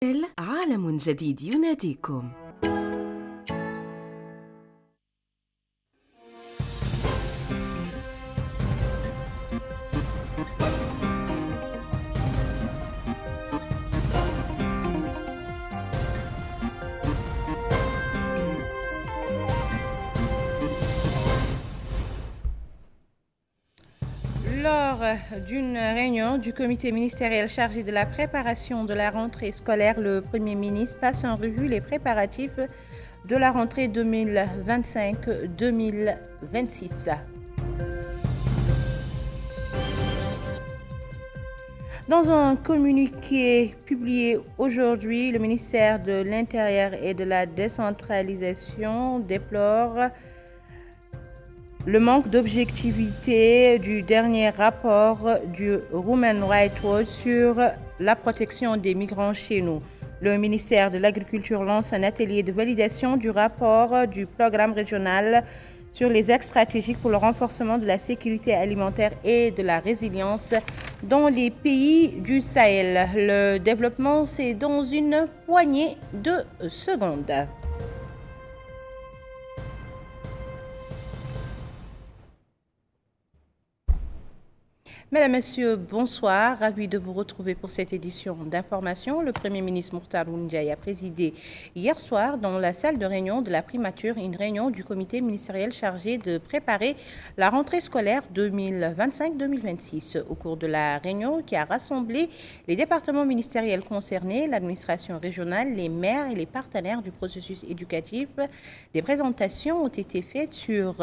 عالم جديد يناديكم. Lors d'une réunion du comité ministériel chargé de la préparation de la rentrée scolaire, le Premier ministre passe en revue les préparatifs de la rentrée 2025-2026. Dans un communiqué publié aujourd'hui, le ministère de l'Intérieur et de la décentralisation déplore le manque d'objectivité du dernier rapport du Human Rights Watch sur la protection des migrants chez nous. Le ministère de l'Agriculture lance un atelier de validation du rapport du programme régional sur les axes stratégiques pour le renforcement de la sécurité alimentaire et de la résilience dans les pays du Sahel. Le développement, c'est dans une poignée de secondes. Mesdames, Messieurs, bonsoir. Ravi de vous retrouver pour cette édition d'information. Le Premier ministre Mokhtar Ould Ndiaye a présidé hier soir dans la salle de réunion de la primature une réunion du comité ministériel chargé de préparer la rentrée scolaire 2025-2026. Au cours de la réunion qui a rassemblé les départements ministériels concernés, l'administration régionale, les maires et les partenaires du processus éducatif, des présentations ont été faites sur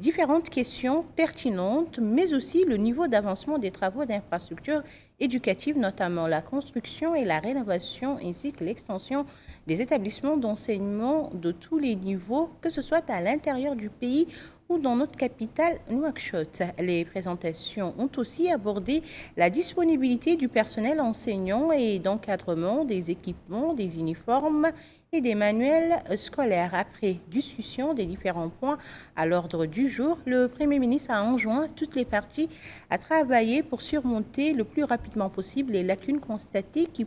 différentes questions pertinentes, mais aussi le niveau d'avancement des travaux d'infrastructures éducatives, notamment la construction et la rénovation, ainsi que l'extension des établissements d'enseignement de tous les niveaux, que ce soit à l'intérieur du pays ou dans notre capitale, Nouakchott. Les présentations ont aussi abordé la disponibilité du personnel enseignant et d'encadrement des équipements, des uniformes et des manuels scolaires. Après discussion des différents points à l'ordre du jour, le Premier ministre a enjoint toutes les parties à travailler pour surmonter le plus rapidement possible les lacunes constatées qui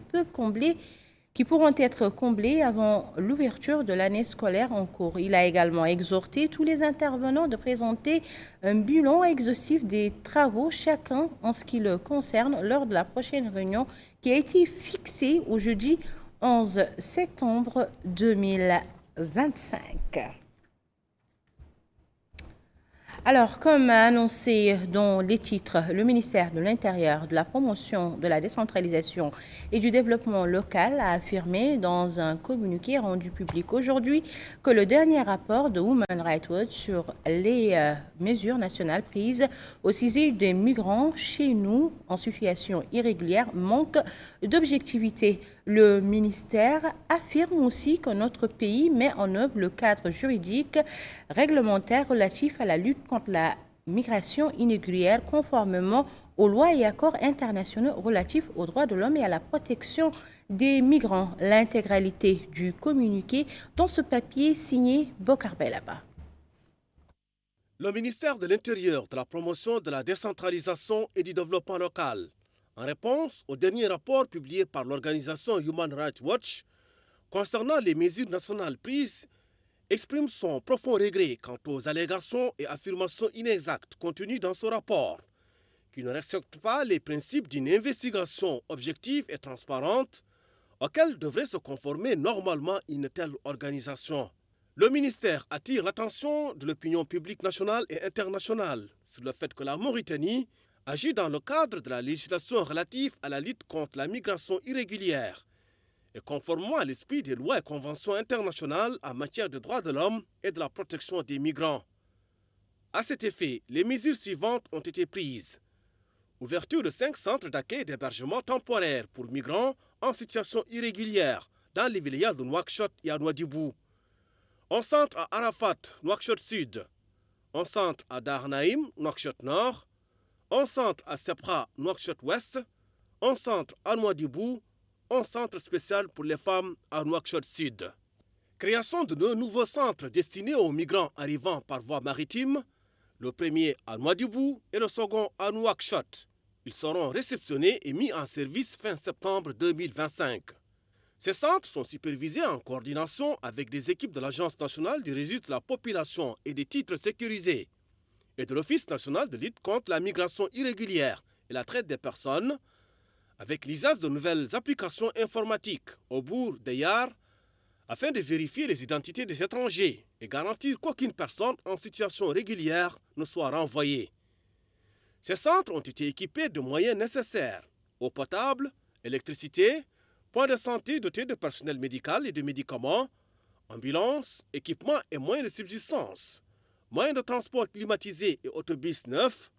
pourront être comblées avant l'ouverture de l'année scolaire en cours. Il a également exhorté tous les intervenants de présenter un bilan exhaustif des travaux, chacun en ce qui le concerne, lors de la prochaine réunion qui a été fixée au jeudi 11 septembre 2025. Alors, comme annoncé dans les titres, le ministère de l'Intérieur, de la promotion, de la décentralisation et du développement local a affirmé dans un communiqué rendu public aujourd'hui que le dernier rapport de Human Rights Watch sur les mesures nationales prises au sujet des migrants chez nous en situation irrégulière manque d'objectivité. Le ministère affirme aussi que notre pays met en œuvre le cadre juridique réglementaire relatif à la lutte contre la migration irrégulière conformément aux lois et accords internationaux relatifs aux droits de l'homme et à la protection des migrants. L'intégralité du communiqué dans ce papier signé Bokar Belaba. Le ministère de l'Intérieur, de la promotion de la décentralisation et du développement local, en réponse au dernier rapport publié par l'organisation Human Rights Watch concernant les mesures nationales prises, exprime son profond regret quant aux allégations et affirmations inexactes contenues dans ce rapport, qui ne respectent pas les principes d'une investigation objective et transparente auxquels devrait se conformer normalement une telle organisation. Le ministère attire l'attention de l'opinion publique nationale et internationale sur le fait que la Mauritanie agit dans le cadre de la législation relative à la lutte contre la migration irrégulière et conformément à l'esprit des lois et conventions internationales en matière de droits de l'homme et de la protection des migrants. À cet effet, les mesures suivantes ont été prises. Ouverture de 5 centres d'accueil et d'hébergement temporaire pour migrants en situation irrégulière dans les villages de Nouakchott et à Nouadhibou. Un centre à Arafat, Nouakchott Sud. Un centre à Darnaïm, Nouakchott Nord. Un centre à Sepra, Nouakchott Ouest. Un centre à Nouadhibou. Un centre spécial pour les femmes à Nouakchott Sud. Création de 2 nouveaux centres destinés aux migrants arrivant par voie maritime, le premier à Nouadhibou et le second à Nouakchott. Ils seront réceptionnés et mis en service fin septembre 2025. Ces centres sont supervisés en coordination avec des équipes de l'Agence nationale du registre de la population et des titres sécurisés et de l'Office national de lutte contre la migration irrégulière et la traite des personnes, avec l'usage de nouvelles applications informatiques au bourg des Yars afin de vérifier les identités des étrangers et garantir qu'aucune personne en situation régulière ne soit renvoyée. Ces centres ont été équipés de moyens nécessaires: eau potable, électricité, points de santé dotés de personnel médical et de médicaments, ambulances, équipements et moyens de subsistance, moyens de transport climatisés et autobus neufs,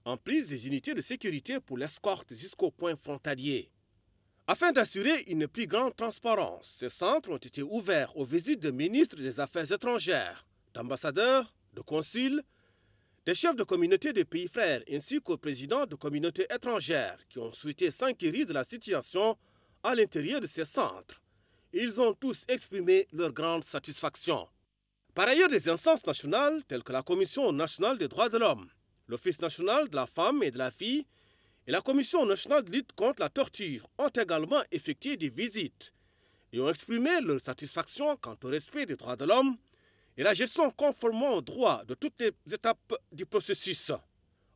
en plus des unités de sécurité pour l'escorte jusqu'au point frontalier. Afin d'assurer une plus grande transparence, ces centres ont été ouverts aux visites de ministres des Affaires étrangères, d'ambassadeurs, de consuls, des chefs de communautés des pays frères ainsi qu'aux présidents de communautés étrangères qui ont souhaité s'inquiéter de la situation à l'intérieur de ces centres. Ils ont tous exprimé leur grande satisfaction. Par ailleurs, des instances nationales telles que la Commission nationale des droits de l'homme, l'Office national de la femme et de la fille et la Commission nationale de lutte contre la torture ont également effectué des visites et ont exprimé leur satisfaction quant au respect des droits de l'homme et la gestion conformément aux droits de toutes les étapes du processus.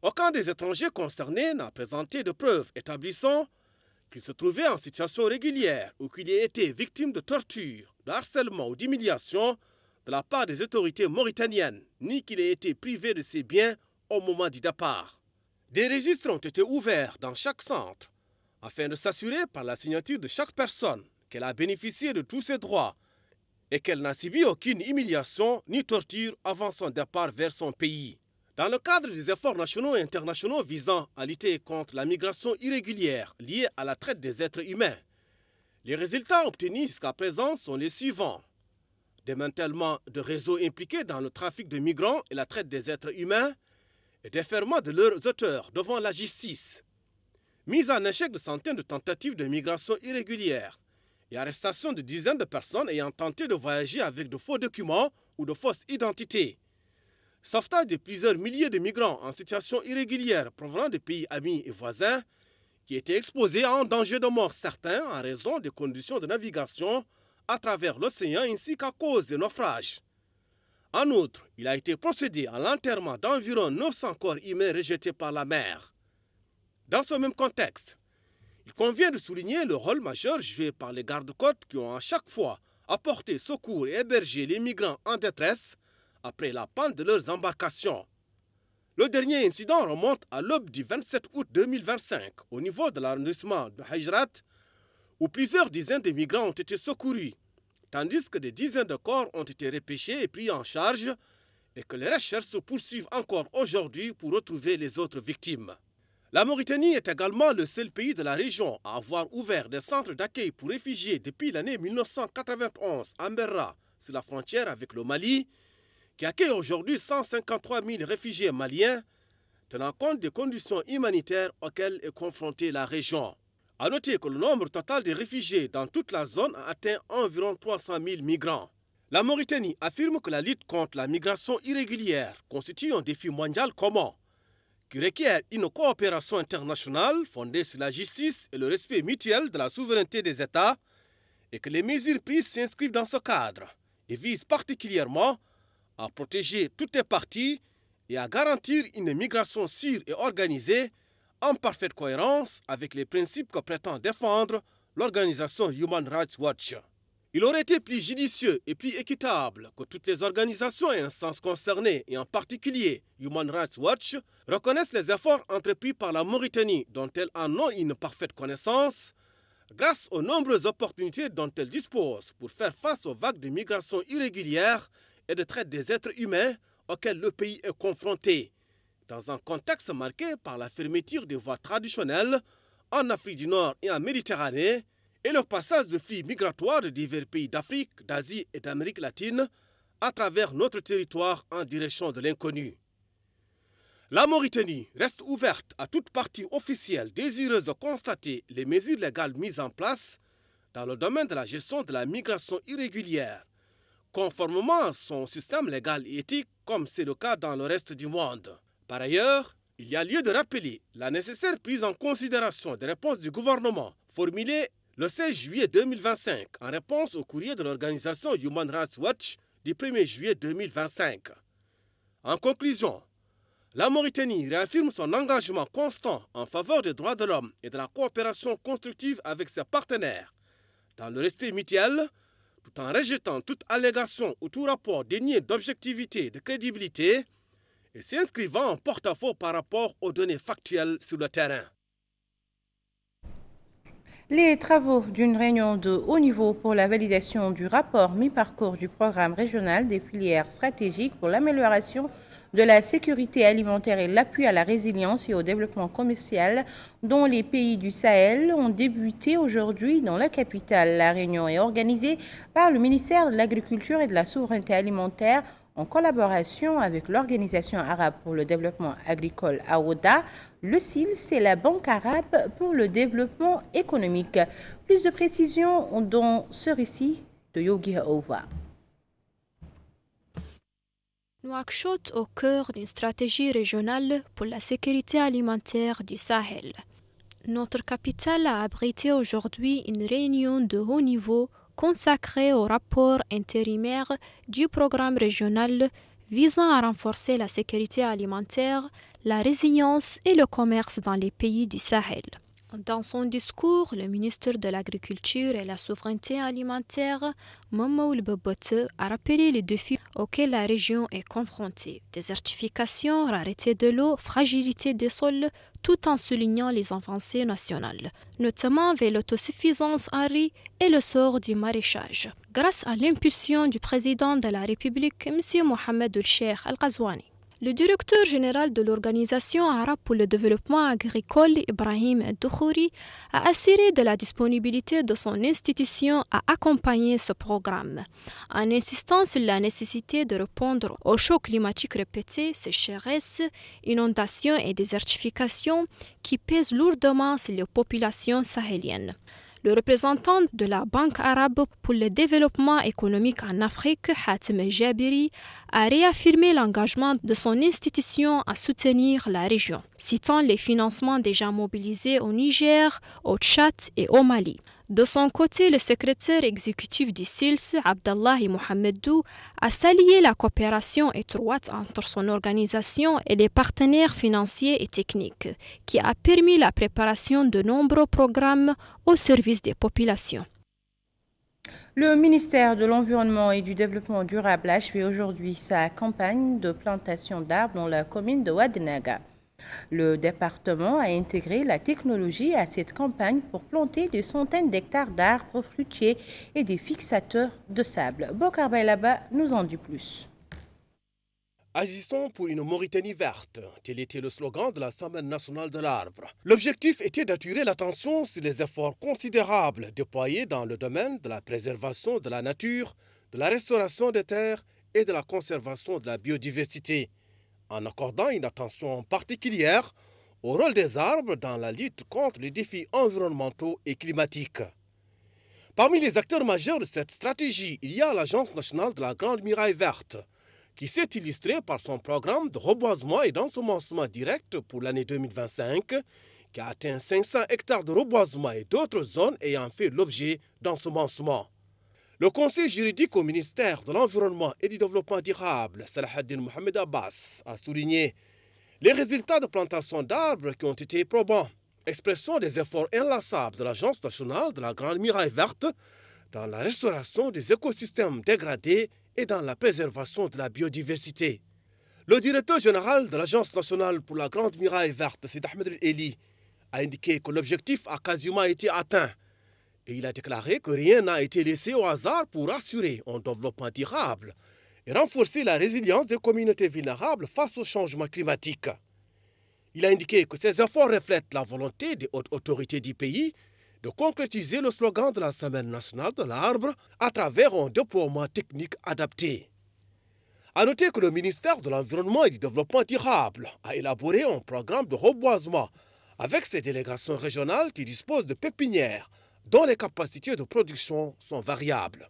Aucun des étrangers concernés n'a présenté de preuves établissant qu'il se trouvait en situation régulière ou qu'il ait été victime de torture, de harcèlement ou d'humiliation de la part des autorités mauritaniennes, ni qu'il ait été privé de ses biens au moment du départ. Des registres ont été ouverts dans chaque centre afin de s'assurer par la signature de chaque personne qu'elle a bénéficié de tous ses droits et qu'elle n'a subi aucune humiliation ni torture avant son départ vers son pays. Dans le cadre des efforts nationaux et internationaux visant à lutter contre la migration irrégulière liée à la traite des êtres humains, les résultats obtenus jusqu'à présent sont les suivants: démantèlement de réseaux impliqués dans le trafic de migrants et la traite des êtres humains et déferment de leurs auteurs devant la justice, mise en échec de centaines de tentatives de migration irrégulière et arrestation de dizaines de personnes ayant tenté de voyager avec de faux documents ou de fausses identités, sauvetage de plusieurs milliers de migrants en situation irrégulière provenant de pays amis et voisins qui étaient exposés à un danger de mort certain en raison des conditions de navigation à travers l'océan ainsi qu'à cause des naufrages. En outre, il a été procédé à l'enterrement d'environ 900 corps humains rejetés par la mer. Dans ce même contexte, il convient de souligner le rôle majeur joué par les gardes-côtes qui ont à chaque fois apporté secours et hébergé les migrants en détresse après la panne de leurs embarcations. Le dernier incident remonte à l'aube du 27 août 2025 au niveau de l'arrondissement de Hajrat, où plusieurs dizaines de migrants ont été secourus, tandis que des dizaines de corps ont été repêchés et pris en charge et que les recherches se poursuivent encore aujourd'hui pour retrouver les autres victimes. La Mauritanie est également le seul pays de la région à avoir ouvert des centres d'accueil pour réfugiés depuis l'année 1991 à Merra, sur la frontière avec le Mali, qui accueille aujourd'hui 153 000 réfugiés maliens, tenant compte des conditions humanitaires auxquelles est confrontée la région. A noter que le nombre total de réfugiés dans toute la zone a atteint environ 300 000 migrants. La Mauritanie affirme que la lutte contre la migration irrégulière constitue un défi mondial commun, qui requiert une coopération internationale fondée sur la justice et le respect mutuel de la souveraineté des États, et que les mesures prises s'inscrivent dans ce cadre et visent particulièrement à protéger toutes les parties et à garantir une migration sûre et organisée en parfaite cohérence avec les principes que prétend défendre l'organisation Human Rights Watch. Il aurait été plus judicieux et plus équitable que toutes les organisations et instances concernées, et en particulier Human Rights Watch, reconnaissent les efforts entrepris par la Mauritanie dont elles en ont une parfaite connaissance, grâce aux nombreuses opportunités dont elles disposent pour faire face aux vagues de migration irrégulière et de traite des êtres humains auxquelles le pays est confronté, dans un contexte marqué par la fermeture des voies traditionnelles en Afrique du Nord et en Méditerranée, et le passage de flux migratoires de divers pays d'Afrique, d'Asie et d'Amérique latine à travers notre territoire en direction de l'inconnu. La Mauritanie reste ouverte à toute partie officielle désireuse de constater les mesures légales mises en place dans le domaine de la gestion de la migration irrégulière, conformément à son système légal et éthique comme c'est le cas dans le reste du monde. Par ailleurs, il y a lieu de rappeler la nécessaire prise en considération des réponses du gouvernement formulées Le 16 juillet 2025, en réponse au courrier de l'organisation Human Rights Watch du 1er juillet 2025. En conclusion, la Mauritanie réaffirme son engagement constant en faveur des droits de l'homme et de la coopération constructive avec ses partenaires, dans le respect mutuel, tout en rejetant toute allégation ou tout rapport dénié d'objectivité et de crédibilité et s'inscrivant en porte-à-faux par rapport aux données factuelles sur le terrain. Les travaux d'une réunion de haut niveau pour la validation du rapport mi-parcours du programme régional des filières stratégiques pour l'amélioration de la sécurité alimentaire et l'appui à la résilience et au développement commercial dont les pays du Sahel ont débuté aujourd'hui dans la capitale. La réunion est organisée par le ministère de l'Agriculture et de la Souveraineté alimentaire en collaboration avec l'Organisation arabe pour le développement agricole AODA, le SILS et la Banque arabe pour le développement économique. Plus de précisions dans ce récit de Yogi Ova. Nouakchott au cœur d'une stratégie régionale pour la sécurité alimentaire du Sahel. Notre capitale a abrité aujourd'hui une réunion de haut niveau consacrée au rapport intérimaire du programme régional visant à renforcer la sécurité alimentaire, la résilience et le commerce dans les pays du Sahel. Dans son discours, le ministre de l'Agriculture et la Souveraineté alimentaire, Mamoul Bobote, a rappelé les défis auxquels la région est confrontée. Désertification, rareté de l'eau, fragilité des sols, tout en soulignant les avancées nationales, notamment vers l'autosuffisance en riz et le sort du maraîchage. Grâce à l'impulsion du président de la République, M. Mohamed El-Cheikh Al-Ghazouani. Le directeur général de l'Organisation arabe pour le développement agricole, Ibrahim El-Doukhouri, a assuré de la disponibilité de son institution à accompagner ce programme, en insistant sur la nécessité de répondre aux chocs climatiques répétés, sécheresses, inondations et désertification qui pèsent lourdement sur les populations sahéliennes. Le représentant de la Banque arabe pour le développement économique en Afrique, Hatem El-Jabiri, a réaffirmé l'engagement de son institution à soutenir la région, citant les financements déjà mobilisés au Niger, au Tchad et au Mali. De son côté, le secrétaire exécutif du SILS, Abdallahi Mohamedou, a salué la coopération étroite entre son organisation et les partenaires financiers et techniques, qui a permis la préparation de nombreux programmes au service des populations. Le ministère de l'Environnement et du Développement durable a achevé aujourd'hui sa campagne de plantation d'arbres dans la commune de Ouadénaga. Le département a intégré la technologie à cette campagne pour planter des centaines d'hectares d'arbres fruitiers et des fixateurs de sable. Bokar Baylaba nous en dit plus. Agissons pour une Mauritanie verte, tel était le slogan de la Semaine nationale de l'arbre. L'objectif était d'attirer l'attention sur les efforts considérables déployés dans le domaine de la préservation de la nature, de la restauration des terres et de la conservation de la biodiversité, en accordant une attention particulière au rôle des arbres dans la lutte contre les défis environnementaux et climatiques. Parmi les acteurs majeurs de cette stratégie, il y a l'Agence nationale de la Grande Muraille Verte, qui s'est illustrée par son programme de reboisement et d'ensemencement direct pour l'année 2025, qui a atteint 500 hectares de reboisement et d'autres zones ayant fait l'objet d'ensemencement. Le conseil juridique au ministère de l'Environnement et du Développement durable, Salahaddin Mohamed Abbas, a souligné les résultats de plantation d'arbres qui ont été probants, expression des efforts inlassables de l'Agence nationale de la Grande Muraille Verte dans la restauration des écosystèmes dégradés et dans la préservation de la biodiversité. Le directeur général de l'Agence nationale pour la Grande Muraille Verte, Sid Ahmed El-Eli, a indiqué que l'objectif a quasiment été atteint. Et il a déclaré que rien n'a été laissé au hasard pour assurer un développement durable et renforcer la résilience des communautés vulnérables face au changement climatique. Il a indiqué que ces efforts reflètent la volonté des hautes autorités du pays de concrétiser le slogan de la Semaine nationale de l'arbre à travers un déploiement technique adapté. A noter que le ministère de l'Environnement et du Développement durable a élaboré un programme de reboisement avec ses délégations régionales qui disposent de pépinières dont les capacités de production sont variables.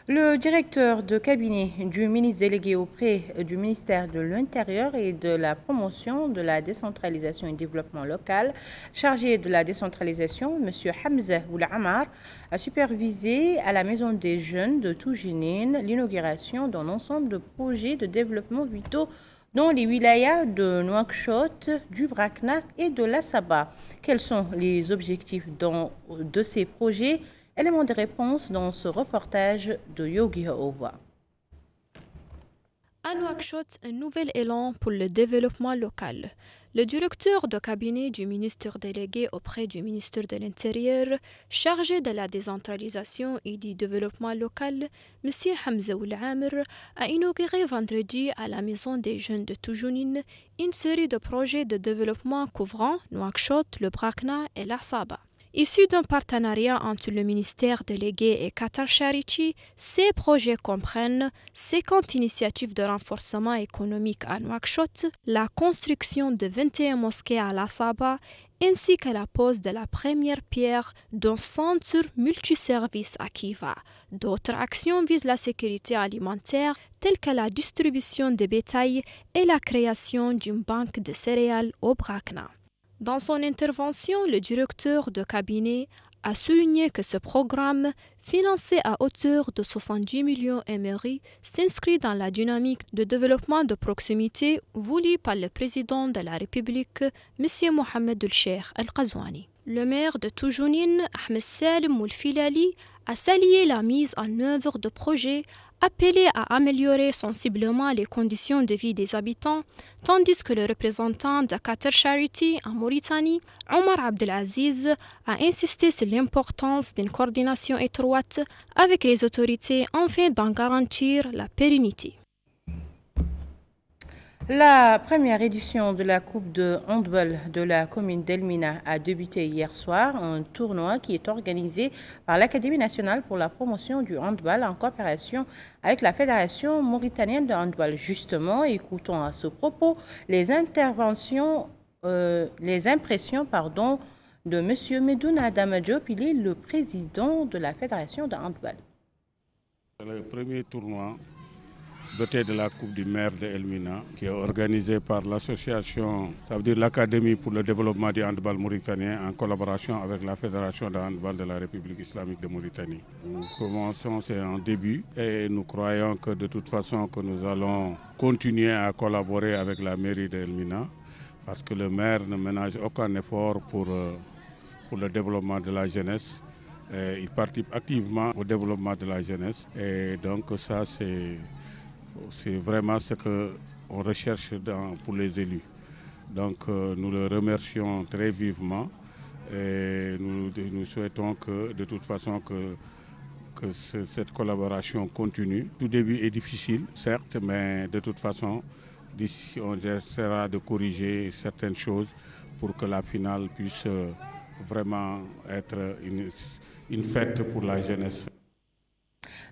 Le directeur de cabinet du ministre délégué auprès du ministère de l'Intérieur et de la promotion de la décentralisation et du développement local, chargé de la décentralisation, M. Hamza Oulamar, a supervisé à la Maison des Jeunes de Toujinine l'inauguration d'un ensemble de projets de développement vitaux dans les wilayas de Nouakchott, du Brakna et de l'Assaba. Quels sont les objectifs de ces projets? Élément de réponse dans ce reportage de Yogi Haova. À Nouakchott, un nouvel élan pour le développement local. Le directeur de cabinet du ministre délégué auprès du ministre de l'Intérieur, chargé de la décentralisation et du développement local, M. Hamza Oulamar, a inauguré vendredi à la Maison des Jeunes de Toujounine une série de projets de développement couvrant Nouakchott, le Brakna et l'Assaba. Issus d'un partenariat entre le ministère délégué et Qatar Charity, ces projets comprennent 50 initiatives de renforcement économique à Nouakchott, la construction de 21 mosquées à l'Assaba, ainsi que la pose de la première pierre d'un centre multiservice à Kiva. D'autres actions visent la sécurité alimentaire, telles que la distribution de bétail et la création d'une banque de céréales au Brakna. Dans son intervention, le directeur de cabinet a souligné que ce programme, financé à hauteur de 70 millions MRI, s'inscrit dans la dynamique de développement de proximité voulue par le président de la République, M. Mohamed El-Cheikh Al-Qazouani. Le maire de Toujounine, Ahmed Salim Moulfilali, a salué la mise en œuvre de projets appelés à améliorer sensiblement les conditions de vie des habitants, tandis que le représentant de Qatar Charity en Mauritanie, Omar Abdelaziz, a insisté sur l'importance d'une coordination étroite avec les autorités afin d'en garantir la pérennité. La première édition de la Coupe de handball de la commune d'Elmina a débuté hier soir, un tournoi qui est organisé par l'Académie nationale pour la promotion du handball en coopération avec la Fédération mauritanienne de handball. Justement, écoutons à ce propos les impressions de M. Medoun Adama Diop, il est le président de la Fédération de handball. Le premier tournoi doté de la Coupe du maire de Elmina, qui est organisé par l'association, ça veut dire l'Académie pour le développement du handball mauritanien en collaboration avec la Fédération de handball de la République islamique de Mauritanie. Nous commençons, c'est un début et nous croyons que de toute façon que nous allons continuer à collaborer avec la mairie de Elmina parce que le maire ne ménage aucun effort pour le développement de la jeunesse. Il participe activement au développement de la jeunesse et donc ça c'est vraiment ce qu'on recherche pour les élus. Donc nous le remercions très vivement et nous souhaitons que de toute façon que cette collaboration continue. Tout début est difficile, certes, mais de toute façon, d'ici on essaiera de corriger certaines choses pour que la finale puisse vraiment être une fête pour la jeunesse.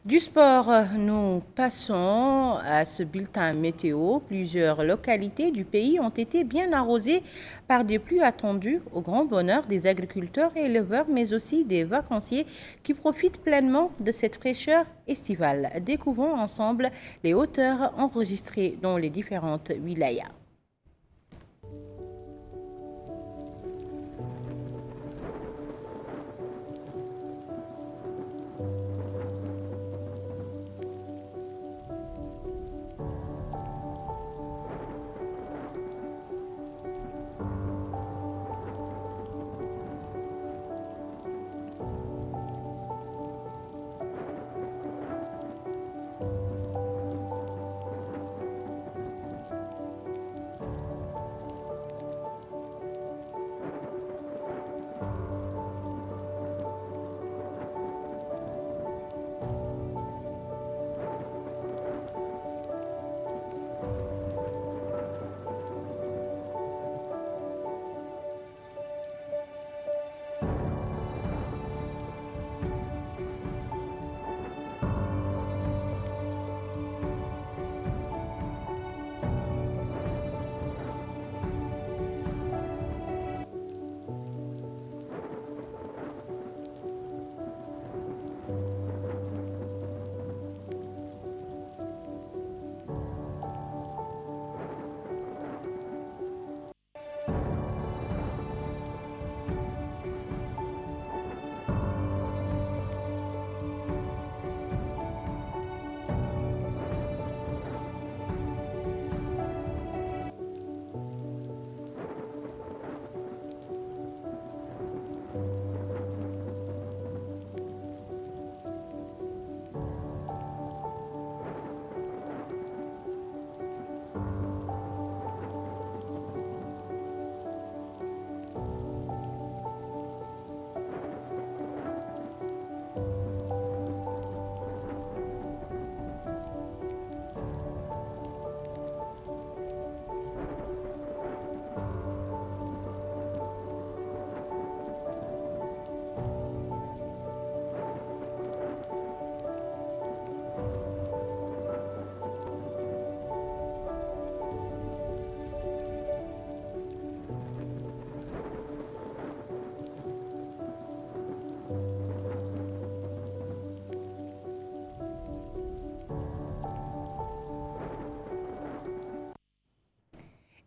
Du sport, nous passons à ce bulletin météo. Plusieurs localités du pays ont été bien arrosées par des pluies attendues au grand bonheur des agriculteurs et éleveurs, mais aussi des vacanciers qui profitent pleinement de cette fraîcheur estivale. Découvrons ensemble les hauteurs enregistrées dans les différentes wilayas.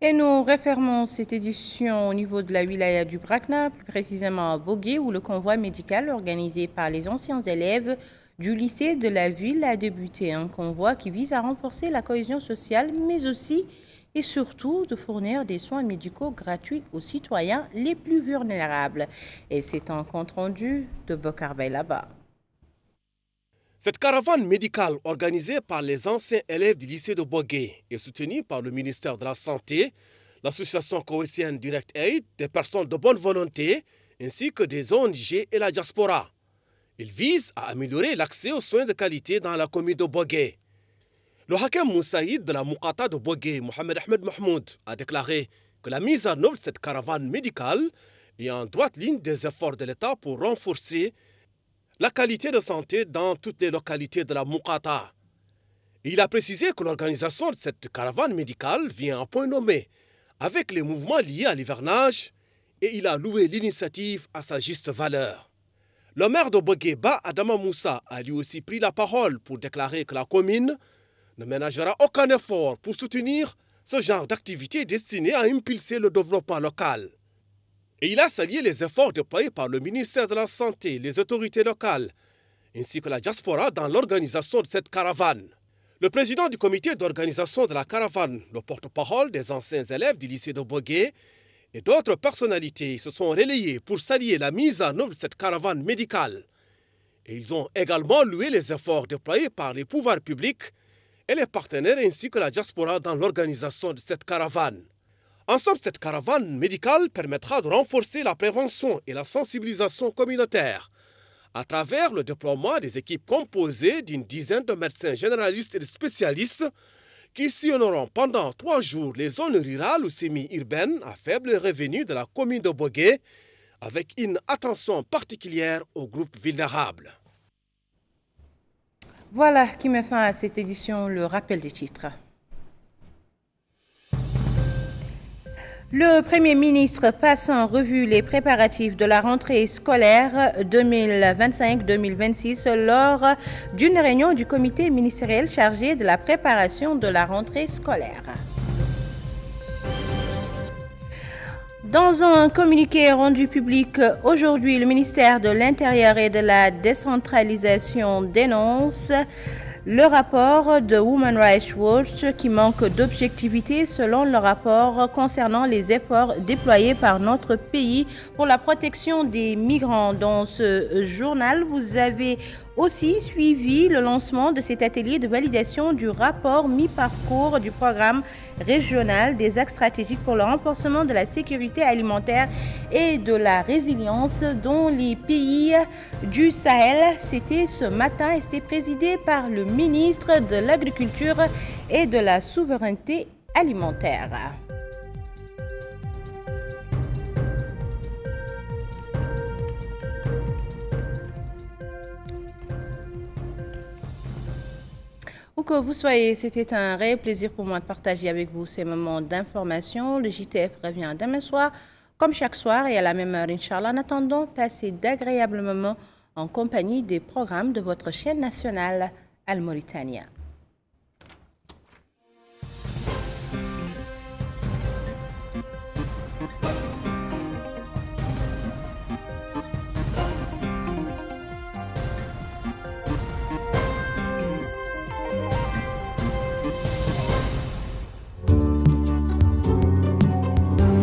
Et nous refermons cette édition au niveau de la wilaya du Brakna, plus précisément à Bogué, où le convoi médical organisé par les anciens élèves du lycée de la ville a débuté. Un convoi qui vise à renforcer la cohésion sociale, mais aussi et surtout de fournir des soins médicaux gratuits aux citoyens les plus vulnérables. Et c'est un compte rendu de Bokar Baylaba. Cette caravane médicale organisée par les anciens élèves du lycée de Bogué est soutenue par le ministère de la Santé, l'association koweïtienne Direct Aid, des personnes de bonne volonté, ainsi que des ONG et la diaspora. Il vise à améliorer l'accès aux soins de qualité dans la commune de Bogué. Le Hakem Moussaïd de la Moukata de Bogué, Mohamed Ahmed Mahmoud, a déclaré que la mise en œuvre de cette caravane médicale est en droite ligne des efforts de l'État pour renforcer la qualité de santé dans toutes les localités de la Moukata. Il a précisé que l'organisation de cette caravane médicale vient à point nommé avec les mouvements liés à l'hivernage et il a loué l'initiative à sa juste valeur. Le maire de Bogué, Ba Adama Moussa, a lui aussi pris la parole pour déclarer que la commune ne ménagera aucun effort pour soutenir ce genre d'activité destinée à impulser le développement local. Et il a salué les efforts déployés par le ministère de la Santé, les autorités locales, ainsi que la diaspora dans l'organisation de cette caravane. Le président du comité d'organisation de la caravane, le porte-parole des anciens élèves du lycée de Bogué et d'autres personnalités se sont relayés pour saluer la mise en œuvre de cette caravane médicale. Et ils ont également loué les efforts déployés par les pouvoirs publics et les partenaires ainsi que la diaspora dans l'organisation de cette caravane. En somme, cette caravane médicale permettra de renforcer la prévention et la sensibilisation communautaire à travers le déploiement des équipes composées d'une dizaine de médecins généralistes et de spécialistes qui sillonneront pendant 3 jours les zones rurales ou semi-urbaines à faible revenu de la commune de Bogué avec une attention particulière aux groupes vulnérables. Voilà qui met fin à cette édition, le rappel des titres. Le Premier ministre passe en revue les préparatifs de la rentrée scolaire 2025-2026 lors d'une réunion du comité ministériel chargé de la préparation de la rentrée scolaire. Dans un communiqué rendu public aujourd'hui, le ministère de l'Intérieur et de la décentralisation dénonce le rapport de Human Rights Watch qui manque d'objectivité selon le rapport concernant les efforts déployés par notre pays pour la protection des migrants. Dans ce journal, vous avez aussi suivi le lancement de cet atelier de validation du rapport mi-parcours du programme régional des axes stratégiques pour le renforcement de la sécurité alimentaire et de la résilience dans les pays du Sahel. C'était ce matin et c'était présidé par le ministre de l'Agriculture et de la Souveraineté alimentaire. Où que vous soyez, c'était un réel plaisir pour moi de partager avec vous ces moments d'information. Le JTF revient demain soir, comme chaque soir et à la même heure, Inch'Allah. En attendant, passez d'agréables moments en compagnie des programmes de votre chaîne nationale Al Mauritania.